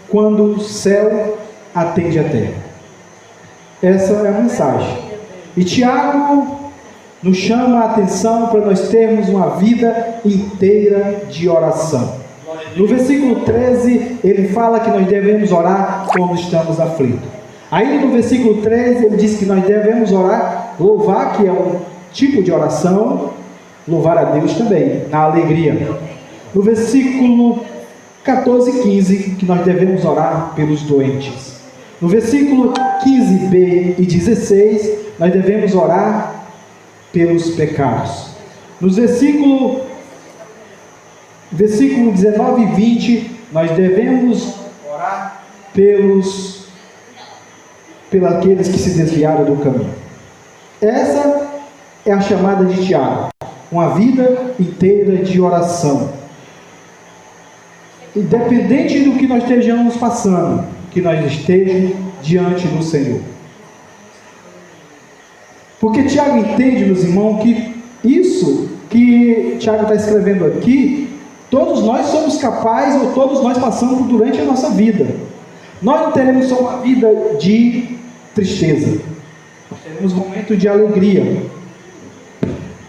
quando o céu atende a terra. Essa é a mensagem. E Tiago nos chama a atenção para nós termos uma vida inteira de oração. No versículo 13, ele fala que nós devemos orar quando estamos aflitos. Aí no versículo 13, ele diz que nós devemos orar, louvar, que é um tipo de oração, louvar a Deus também, na alegria. No versículo 14 e 15, que nós devemos orar pelos doentes. No versículo 15b e 16, nós devemos orar pelos pecados. Nos versículos 19 e 20, nós devemos orar pelos aqueles que se desviaram do caminho. Essa é a chamada de Tiago, uma vida inteira de oração. Independente do que nós estejamos passando, que nós estejamos diante do Senhor. Porque Tiago entende, meus irmãos, que isso que Tiago está escrevendo aqui, todos nós somos capazes, ou todos nós passamos durante a nossa vida. Nós não teremos só uma vida de tristeza, nós teremos momentos de alegria.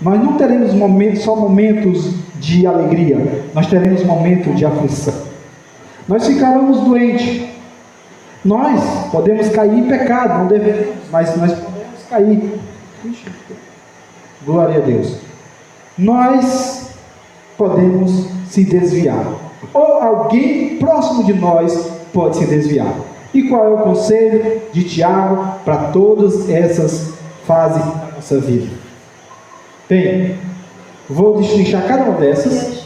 Nós não teremos só momentos de alegria, nós teremos momentos de aflição. Nós ficaremos doentes, nós podemos cair em pecado, não devemos, mas nós podemos cair. Glória a Deus. Nós podemos se desviar, ou alguém próximo de nós pode se desviar. E qual é o conselho de Tiago para todas essas fases da nossa vida? Bem, vou destrinchar cada uma dessas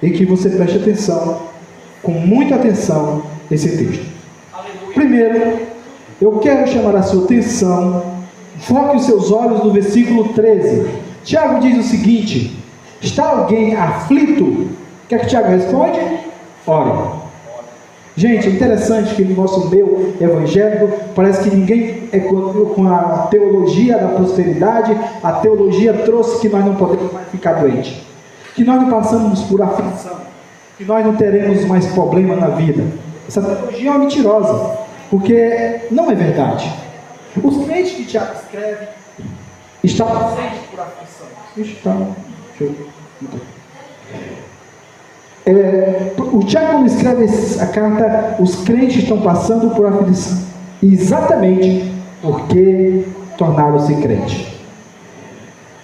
e que você preste atenção, com muita atenção, nesse texto. Primeiro, eu quero chamar a sua atenção, foque os seus olhos no versículo 13. Tiago diz o seguinte: está alguém aflito? O que é que Tiago responde? Ore. Gente, é interessante que no nosso meio evangélico parece que ninguém é com a teologia da prosperidade. A teologia trouxe que nós não podemos mais ficar doentes, que nós não passamos por aflição, que nós não teremos mais problema na vida. Essa teologia é uma mentirosa, porque não é verdade. Os crentes que Tiago escreve estão passando por aflição. O Tiago, quando escreve a carta, os crentes estão passando por aflição exatamente porque tornaram-se crentes.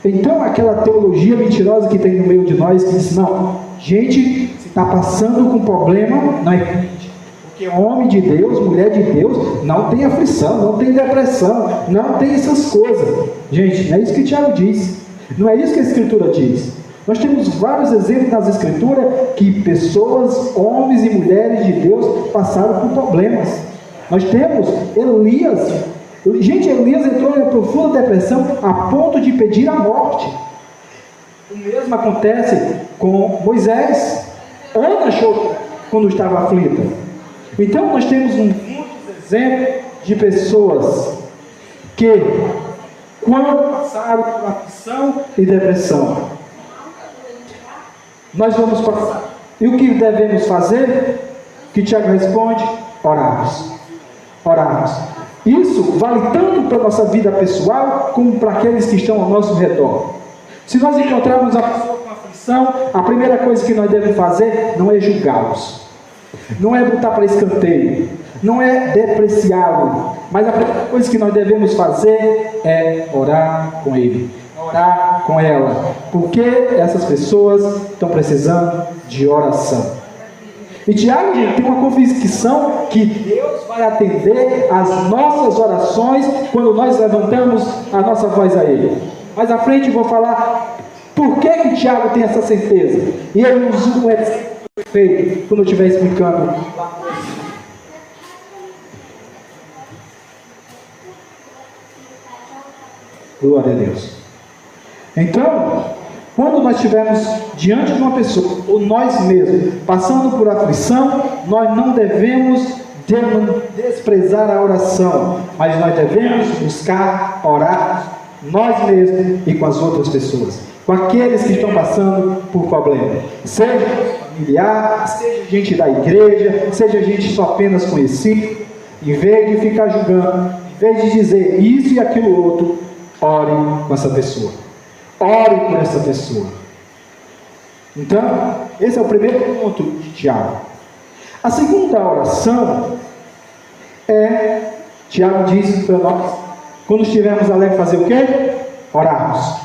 Então, aquela teologia mentirosa que tem no meio de nós, que diz: não, gente, se está passando com problema, não é crente. Porque homem de Deus, mulher de Deus, não tem aflição, não tem depressão, não tem essas coisas. Gente, não é isso que Tiago diz, não é isso que a Escritura diz. Nós temos vários exemplos nas Escrituras que pessoas, homens e mulheres de Deus, passaram por problemas. Nós temos Elias. Gente, Elias entrou em profunda depressão a ponto de pedir a morte. O mesmo acontece com Moisés. Ana chorou quando estava aflita. Então nós temos muitos exemplos de pessoas que, quando passaram por aflição e depressão, nós vamos passar. E o que devemos fazer? Que Tiago responde: orarmos. Orarmos. Isso vale tanto para a nossa vida pessoal, como para aqueles que estão ao nosso redor. Se nós encontrarmos a pessoa com aflição, a primeira coisa que nós devemos fazer não é julgá-los, não é botar para escanteio, não é depreciá-lo, mas a primeira coisa que nós devemos fazer é orar com ele, orar com ela, porque essas pessoas estão precisando de oração. E Tiago tem uma convicção que Deus vai atender às nossas orações quando nós levantamos a nossa voz a Ele. Mais à frente eu vou falar por que Tiago tem essa certeza. E ele usa um exemplo perfeito quando eu estiver explicando. Glória a Deus. Então, quando nós estivermos diante de uma pessoa, ou nós mesmos, passando por aflição, nós não devemos desprezar a oração, mas nós devemos buscar orar nós mesmos e com as outras pessoas, com aqueles que estão passando por problema, seja familiar, seja gente da igreja, seja gente só apenas conhecido, em vez de ficar julgando, em vez de dizer isso e aquilo outro, ore com essa pessoa. Ore por essa pessoa. Então, esse é o primeiro ponto de Tiago. A segunda oração é, Tiago diz para nós, quando estivermos alegres, fazer o quê? Orarmos.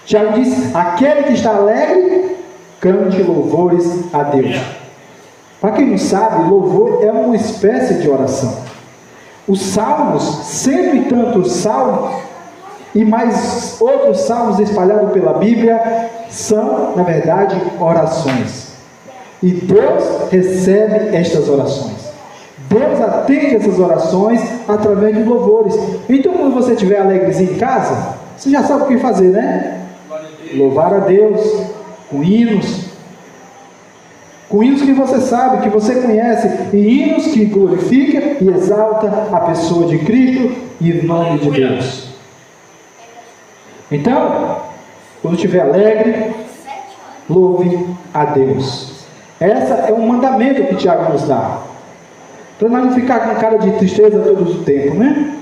Tiago diz, aquele que está alegre, cante louvores a Deus. Para quem não sabe, louvor é uma espécie de oração. Os salmos, cento e tantos salmos, e mais outros salmos espalhados pela Bíblia, são, na verdade, orações. E Deus recebe estas orações. Deus atende essas orações através de louvores. Então, quando você estiver alegrezinho em casa, você já sabe o que fazer, né? Louvar a Deus com hinos. Com hinos que você sabe, que você conhece, e hinos que glorifica e exalta a pessoa de Cristo e o nome de Deus. Então, quando estiver alegre, louve a Deus. Esse é um mandamento que Tiago nos dá, para nós não ficar com cara de tristeza todo o tempo, né?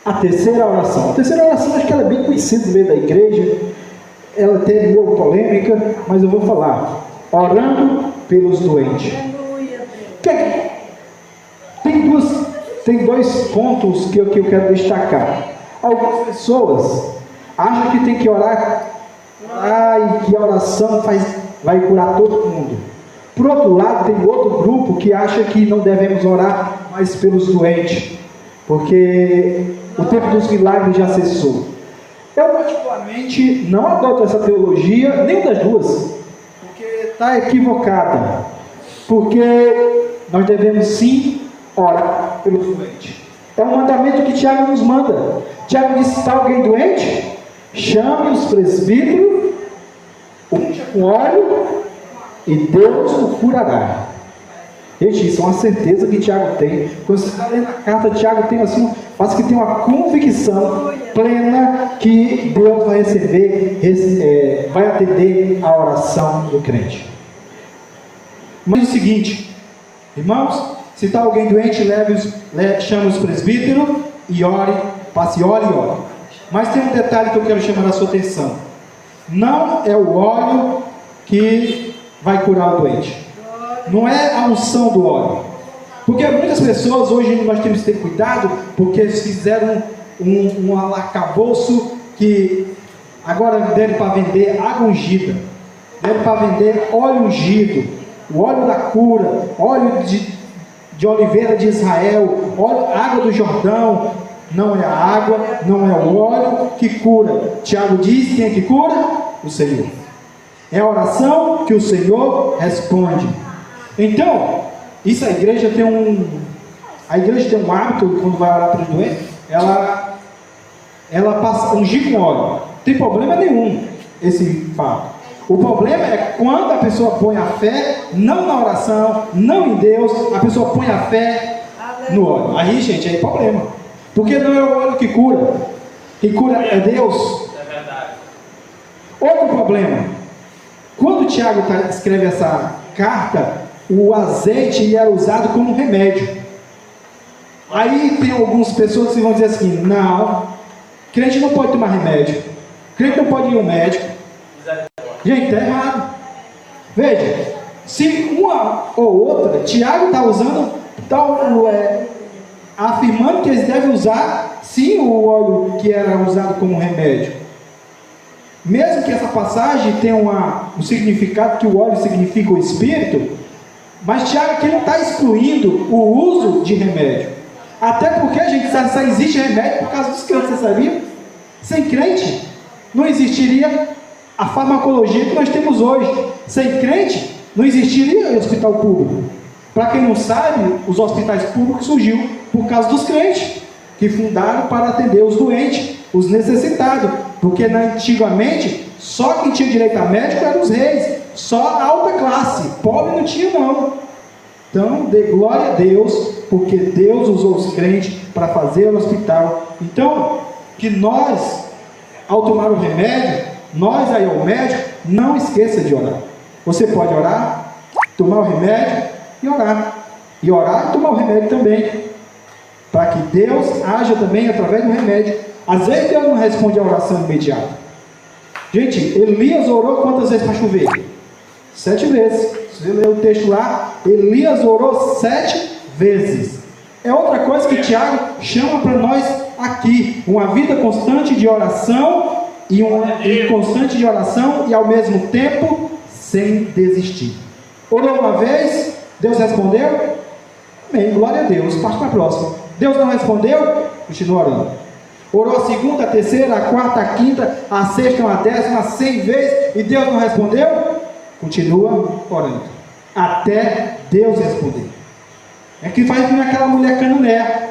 A terceira oração. A terceira oração, acho que ela é bem conhecida no meio da igreja. Ela tem meio polêmica, mas eu vou falar. Orando pelos doentes. Tem dois pontos que eu quero destacar. Algumas pessoas acham que tem que orar, e que a oração vai curar todo mundo. Por outro lado, tem outro grupo que acha que não devemos orar mais pelos doentes, porque o tempo dos milagres já cessou. Eu particularmente não adoto essa teologia, nem das duas, porque está equivocada. Porque nós devemos sim orar pelos doentes. É um mandamento que Tiago nos manda. Tiago diz: se está alguém doente, chame os presbíteros, unja com óleo, e Deus o curará. Gente, isso é uma certeza que Tiago tem. Quando você está lendo a carta, Tiago tem assim, parece que tem uma convicção plena que Deus vai receber, vai atender a oração do crente. Mas é o seguinte, irmãos, se está alguém doente, chame os presbíteros e ore, passe óleo e ore. Mas tem um detalhe que eu quero chamar a sua atenção. Não é o óleo que vai curar o doente. Não é a unção do óleo. Porque muitas pessoas, hoje nós temos que ter cuidado, porque eles fizeram um arcabouço que agora deram para vender água ungida, deram para vender óleo ungido, o óleo da cura, óleo de oliveira de Israel, água do Jordão. Não é a água, não é o óleo que cura. Tiago diz: quem é que cura? O Senhor. É a oração que o Senhor responde. Então, isso a igreja tem um hábito, quando vai orar para os doentes, ela passa ungir com óleo. Não tem problema nenhum esse fato. O problema é quando a pessoa põe a fé, não na oração, não em Deus, a pessoa põe a fé no óleo. Aí, gente, aí é problema. Porque não é o óleo que cura. Quem cura é Deus. É verdade. Outro problema. Quando Tiago escreve essa carta, o azeite era usado como remédio. Aí tem algumas pessoas que vão dizer assim: não, crente não pode tomar remédio, crente não pode ir ao médico. Gente, está errado. Veja, se uma ou outra, Tiago está usando, afirmando que eles devem usar sim o óleo que era usado como remédio. Mesmo que essa passagem tenha um significado que o óleo significa o Espírito, mas Tiago aqui não está excluindo o uso de remédio. Até porque, gente, só existe remédio por causa dos crentes, você sabia? Sem crente, não existiria a farmacologia que nós temos hoje. Sem crente, não existiria hospital público. Para quem não sabe, os hospitais públicos surgiu por causa dos crentes, que fundaram para atender os doentes, os necessitados. Porque antigamente, só quem tinha direito a médico eram os reis, só a alta classe, pobre não tinha não. Então, dê glória a Deus, porque Deus usou os crentes para fazer o hospital. Então, que nós, ao tomar o remédio, nós aí ao médico, não esqueça de orar. Você pode orar, tomar o remédio e orar. E orar e tomar o remédio também. Para que Deus haja também através do remédio. Às vezes Deus não responde a oração imediata. Gente, Elias orou quantas vezes para chover? 7 vezes. Você lê o texto lá, Elias orou 7 vezes. É outra coisa que Tiago chama para nós aqui. Uma vida constante de oração constante de oração e ao mesmo tempo sem desistir. Orou uma vez, Deus respondeu? Amém, glória a Deus, parte para a próxima. Deus não respondeu? Continua orando. Orou a segunda, a terceira, a quarta, a quinta, a sexta, a décima, 100 vezes e Deus não respondeu? Continua orando, até Deus responder. É que faz como aquela mulher cananeia.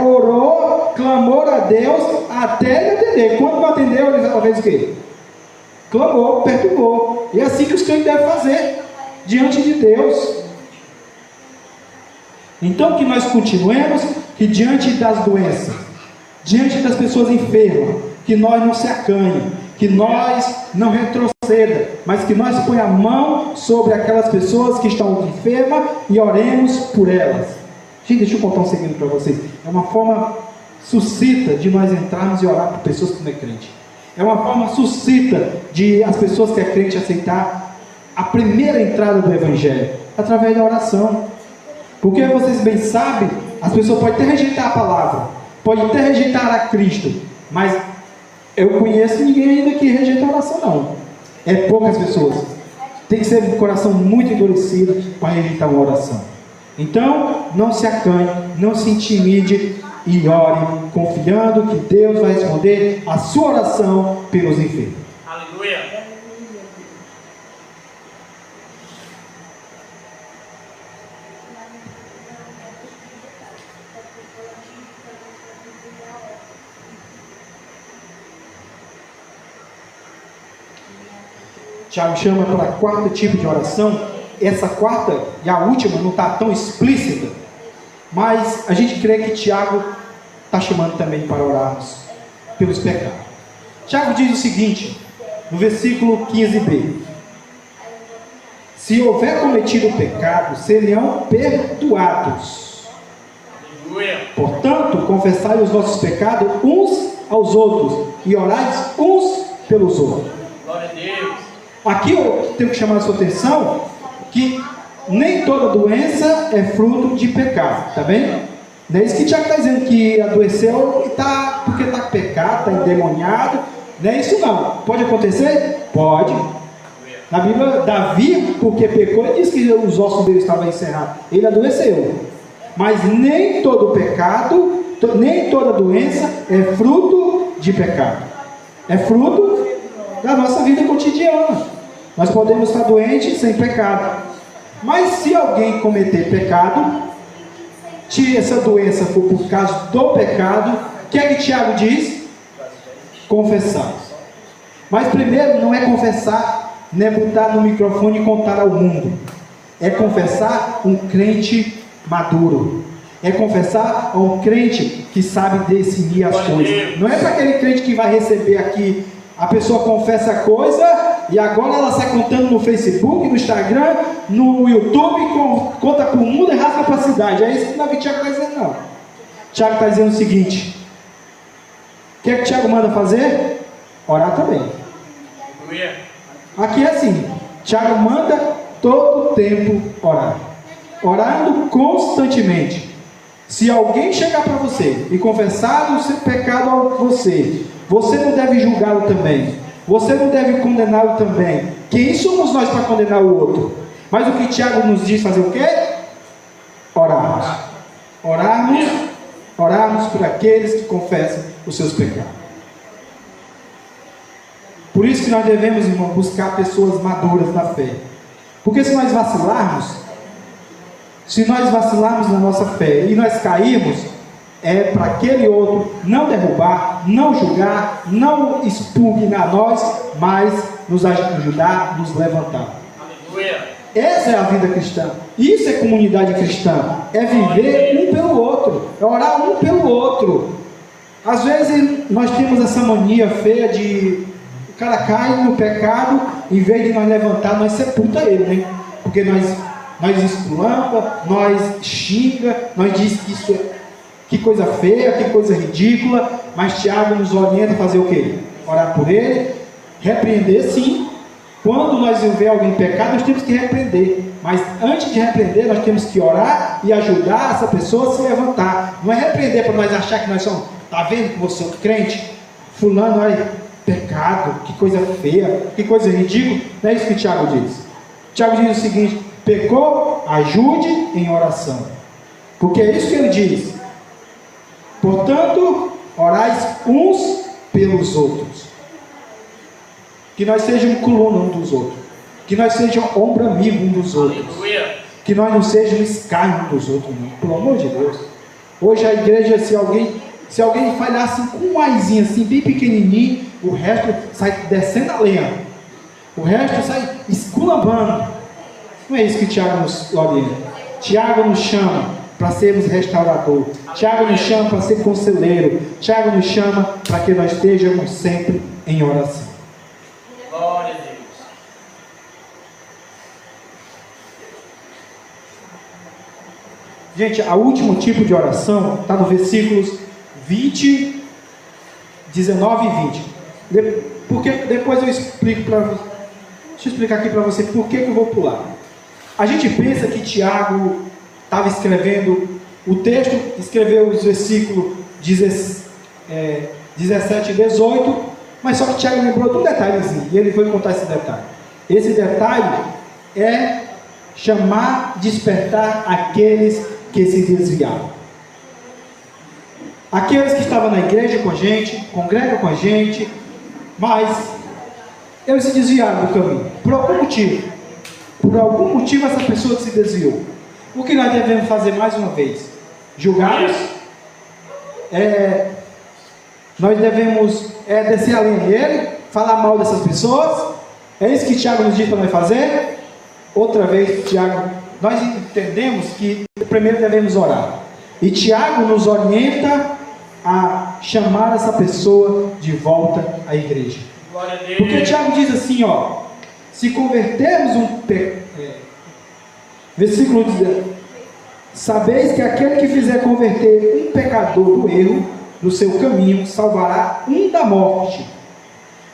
Orou, clamou a Deus até ele atender. Quando não atendeu, ela fez o quê? Clamou, perturbou. E é assim que os crentes devem fazer diante de Deus. Então que nós continuemos, que diante das doenças, diante das pessoas enfermas, que nós não se acanhe, que nós não retroceda, mas que nós ponhamos a mão sobre aquelas pessoas que estão enfermas e oremos por elas. Gente, deixa eu contar um segredo para vocês. É uma forma sucinta de nós entrarmos e orar por pessoas que não é crente. É uma forma sucinta de as pessoas que é crente aceitar a primeira entrada do Evangelho, através da oração. Porque vocês bem sabem, as pessoas podem até rejeitar a palavra, podem até rejeitar a Cristo, mas eu conheço ninguém ainda que rejeita a oração, não. É poucas pessoas. Tem que ser um coração muito endurecido para rejeitar uma oração. Então, não se acanhe, não se intimide e ore, confiando que Deus vai responder a sua oração pelos enfermos. Aleluia! Tiago chama para o quarto tipo de oração. Essa quarta e a última não está tão explícita, mas a gente crê que Tiago está chamando também para orarmos pelos pecados. Tiago diz o seguinte, no versículo 15b: se houver cometido pecado, serão perdoados. Portanto, confessai os vossos pecados uns aos outros e orai uns pelos outros. Glória a Deus. Aqui eu tenho que chamar a sua atenção que nem toda doença é fruto de pecado, tá bem? Não é isso que Tiago está dizendo, que adoeceu porque está com pecado, está endemoniado. Não é isso não. Pode acontecer? Pode. Na Bíblia, Davi, porque pecou, ele diz que os ossos dele estavam encerrados. Ele adoeceu. Mas nem todo pecado, nem toda doença é fruto de pecado. É fruto da nossa vida cotidiana. Nós podemos estar doentes sem pecado. Mas se alguém cometer pecado, se essa doença for por causa do pecado, o que é que Tiago diz? Confessar. Mas primeiro não é confessar, não é botar no microfone e contar ao mundo. É confessar um crente maduro. É confessar a um crente que sabe discernir as coisas. Não é para aquele crente que vai receber aqui. A pessoa confessa a coisa e agora ela sai contando no Facebook, no Instagram, no YouTube, conta para o mundo e rasga para a cidade. É isso que Tiago está dizendo, não. Tiago está dizendo o seguinte: o que é que Tiago manda fazer? Orar também. Aqui é assim, Tiago manda todo o tempo orar. Orando constantemente. Se alguém chegar para você e confessar o seu pecado a você, você não deve julgá-lo também. Você não deve condená-lo também. Quem somos nós para condenar o outro? Mas o que Tiago nos diz fazer o quê? Orarmos. Orarmos por aqueles que confessam os seus pecados. Por isso que nós devemos, irmão, buscar pessoas maduras na fé. Porque se nós vacilarmos na nossa fé e nós cairmos, é para aquele outro não derrubar, não julgar, não expugnar nós, mas nos ajudar, nos levantar. Aleluia. Essa é a vida cristã. Isso é comunidade cristã. É viver um pelo outro. É orar um pelo outro. Às vezes nós temos essa mania feia de... O cara cai no pecado, em vez de nós levantar, nós sepulta ele, né? Porque nós esculamba, nós xinga, nós diz que isso é... Que coisa feia, que coisa ridícula. Mas Tiago nos orienta a fazer o quê? Orar por ele. Repreender, sim. Quando nós vemos alguém em pecado, nós temos que repreender. Mas antes de repreender, nós temos que orar e ajudar essa pessoa a se levantar. Não é repreender para nós achar que nós somos... Está vendo que você é crente? Fulano, olha, pecado, que coisa feia, que coisa ridícula. Não é isso que Tiago diz. Tiago diz o seguinte: pecou, ajude em oração. Porque é isso que ele diz. Portanto, orais uns pelos outros. Que nós sejamos coluna um dos outros. Que nós sejamos ombro amigo um dos outros. Aleluia. Que nós não sejamos escárnio um dos outros, não. Pelo amor de Deus. Hoje a igreja, se alguém falhar assim, com um aizinho assim, bem pequenininho, o resto sai descendo a lenha. O resto sai esculambando. Não é isso que Tiago nos orienta. Tiago nos chama para sermos restaurador. Tiago nos chama para ser conselheiro. Tiago nos chama para que nós estejamos sempre em oração. Glória a Deus. Gente, o último tipo de oração está no versículos 20, 19 e 20. Porque depois eu explico para você. Deixa eu explicar aqui para você por que eu vou pular. A gente pensa que Tiago estava escrevendo o texto, escreveu os versículos 17 e 18, mas só que Tiago lembrou de um detalhezinho, e ele foi contar esse detalhe. Esse detalhe é chamar, despertar aqueles que se desviaram. Aqueles que estavam na igreja com a gente, congregam com a gente, mas eles se desviaram do caminho, por algum motivo. Por algum motivo essa pessoa se desviou. O que nós devemos fazer mais uma vez? Julgá-los. Nós devemos descer a linha dele, falar mal dessas pessoas. É isso que Tiago nos diz para nós fazer. Outra vez, Tiago, nós entendemos que primeiro devemos orar. E Tiago nos orienta a chamar essa pessoa de volta à igreja. Glória a Deus. Porque Tiago diz assim, ó, se convertermos versículo 10, sabeis que aquele que fizer converter um pecador do erro, do seu caminho, salvará um da morte.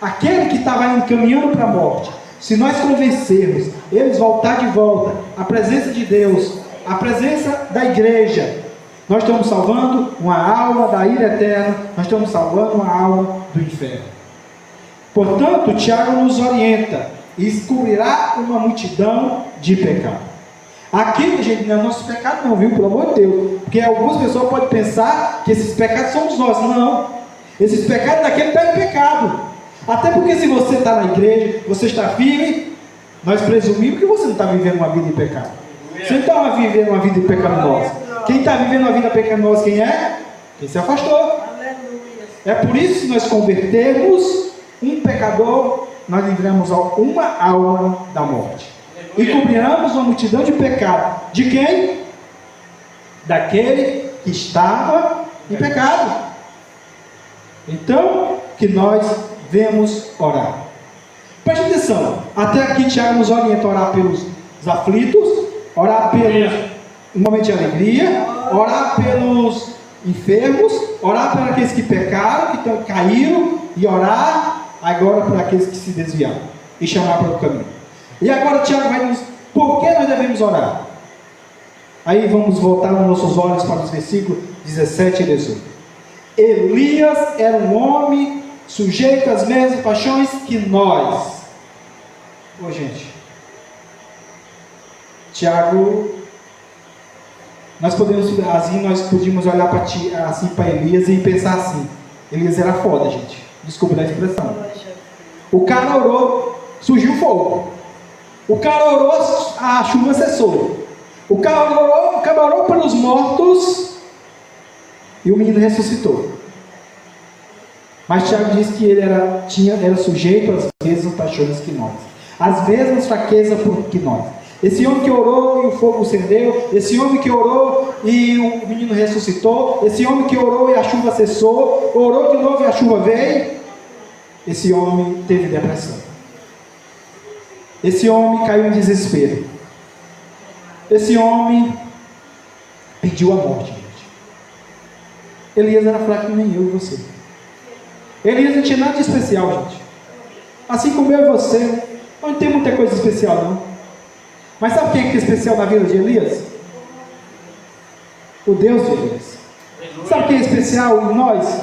Aquele que estava encaminhando para a morte, se nós convencermos eles voltar de volta à presença de Deus, à presença da igreja, nós estamos salvando uma alma da ira eterna, nós estamos salvando uma alma do inferno. Portanto, Tiago nos orienta: descobrirá uma multidão de pecados. Aqui, gente, não é nosso pecado não, viu? Pelo amor de Deus. Porque algumas pessoas podem pensar que esses pecados somos nós. Não. Esses pecados daquele está em pecado. Até porque se você está na igreja, você está firme, nós presumimos que você não está vivendo uma vida em pecado. Você não está vivendo uma vida pecaminosa. Quem está vivendo uma vida pecaminosa, quem é? Quem se afastou. É por isso que nós convertermos um pecador, nós livramos uma alma da morte. E cobriremos uma multidão de pecado. De quem? Daquele que estava em pecado. Então, que nós devemos orar. Preste atenção. Até aqui Tiago nos orienta a orar pelos aflitos, orar pelos momentos de alegria, orar pelos enfermos, orar para aqueles que pecaram, que caíram, e orar agora para aqueles que se desviaram e chamar para o caminho. E agora Tiago vai nos... Por que nós devemos orar? Aí vamos voltar os nossos olhos para os versículos 17 e 18. Elias era um homem sujeito às mesmas paixões que nós. Ô gente, Tiago, nós podíamos olhar para Elias e pensar assim: Elias era foda, gente. Desculpa a expressão. O cara orou, surgiu fogo. O cara orou, a chuva cessou. O cara orou pelos mortos e o menino ressuscitou. Mas Tiago diz que ele era sujeito às mesmas paixões que nós, as mesmas fraquezas que nós. Esse homem que orou e o fogo acendeu. Esse homem que orou e o menino ressuscitou. Esse homem que orou e a chuva cessou. Orou de novo e a chuva veio. Esse homem teve depressão. Esse homem caiu em desespero. Esse homem pediu a morte, gente. Elias era fraco que nem eu e você. Elias não tinha nada de especial, gente. Assim como eu e você, não tem muita coisa especial, não. Mas sabe quem é que é especial na vida de Elias? O Deus de Elias. Sabe quem é especial em nós?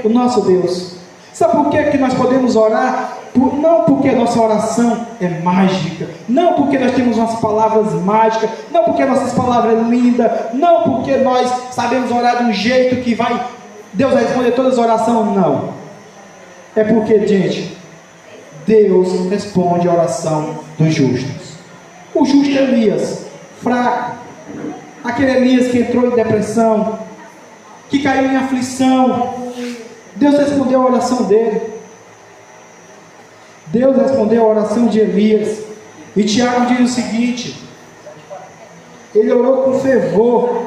O nosso Deus. Sabe por que nós podemos orar? Não porque a nossa oração é mágica, não porque nós temos umas palavras mágicas, não porque nossas palavras é linda, não porque nós sabemos orar de um jeito que Deus vai responder todas as orações, não. É porque, gente, Deus responde a oração dos justos. O justo Elias, fraco, aquele Elias que entrou em depressão, que caiu em aflição, Deus respondeu a oração dele. Deus respondeu a oração de Elias. E Tiago diz o seguinte: ele orou com fervor.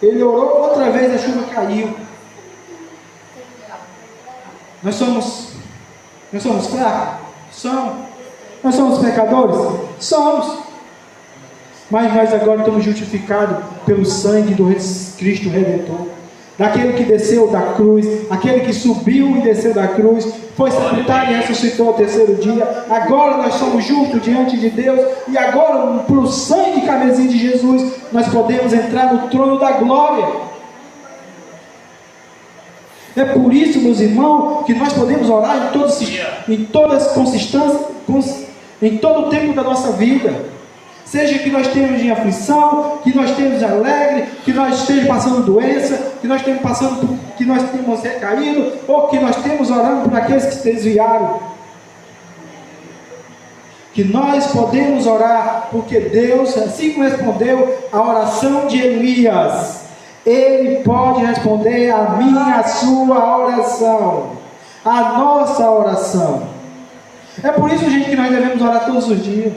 Ele orou, outra vez a chuva caiu. Nós somos fracos? Somos. Nós somos pecadores? Somos. Mas nós agora estamos justificados pelo sangue do Cristo Redentor. Daquele que desceu da cruz, aquele que subiu e desceu da cruz, foi sepultado e ressuscitou ao terceiro dia. Agora nós somos justos diante de Deus, e agora, pelo sangue carmesim de Jesus, nós podemos entrar no trono da glória. É por isso, meus irmãos, que nós podemos orar em todas as consistências, em todo o tempo da nossa vida. Seja que nós tenhamos em aflição, que nós tenhamos alegre, que nós estejamos passando doença, que nós temos recaído, ou que nós temos orando por aqueles que se desviaram. Que nós podemos orar, porque Deus, assim como respondeu a oração de Elias, Ele pode responder a minha, a sua oração, a nossa oração. É por isso, gente, que nós devemos orar todos os dias.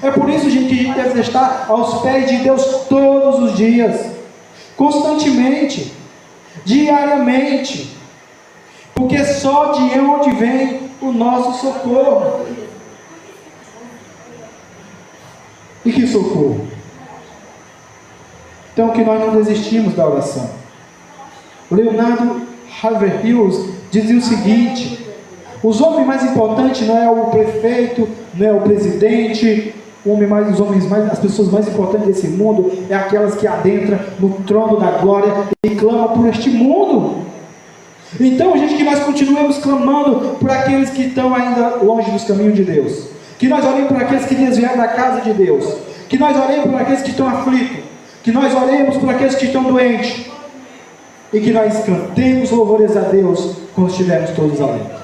É por isso, gente, que a gente deve estar aos pés de Deus todos os dias, constantemente, diariamente, porque só de onde vem o nosso socorro. E que socorro? Então, que nós não desistimos da oração. Leonardo Haverhils dizia o seguinte: os homens mais importantes não é o prefeito, não é o presidente, as pessoas mais importantes desse mundo é aquelas que adentram no trono da glória e clamam por este mundo. Então, gente, que nós continuemos clamando por aqueles que estão ainda longe dos caminhos de Deus, que nós oremos por aqueles que desviaram da casa de Deus, que nós oremos por aqueles que estão aflitos, que nós oremos por aqueles que estão doentes, e que nós cantemos louvores a Deus quando estivermos todos alegres.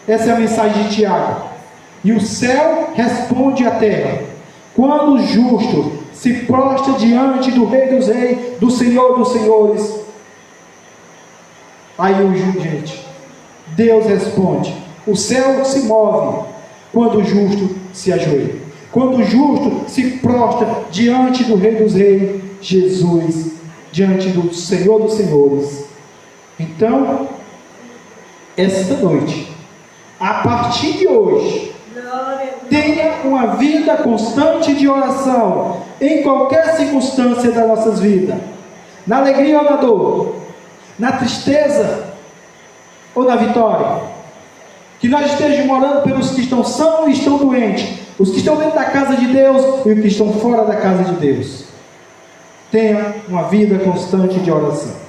Essa é a mensagem de Tiago. E o céu responde à terra, quando o justo se prostra diante do Rei dos Reis, do Senhor dos Senhores. Aí gente, Deus responde. O céu se move quando o justo se ajoelha, quando o justo se prostra diante do Rei dos Reis, Jesus, diante do Senhor dos Senhores. Então, esta noite, a partir de hoje, tenha uma vida constante de oração, em qualquer circunstância das nossas vidas, na alegria ou na dor, na tristeza ou na vitória. Que nós estejamos orando pelos que estão sãos e estão doentes, os que estão dentro da casa de Deus e os que estão fora da casa de Deus. Tenha uma vida constante de oração.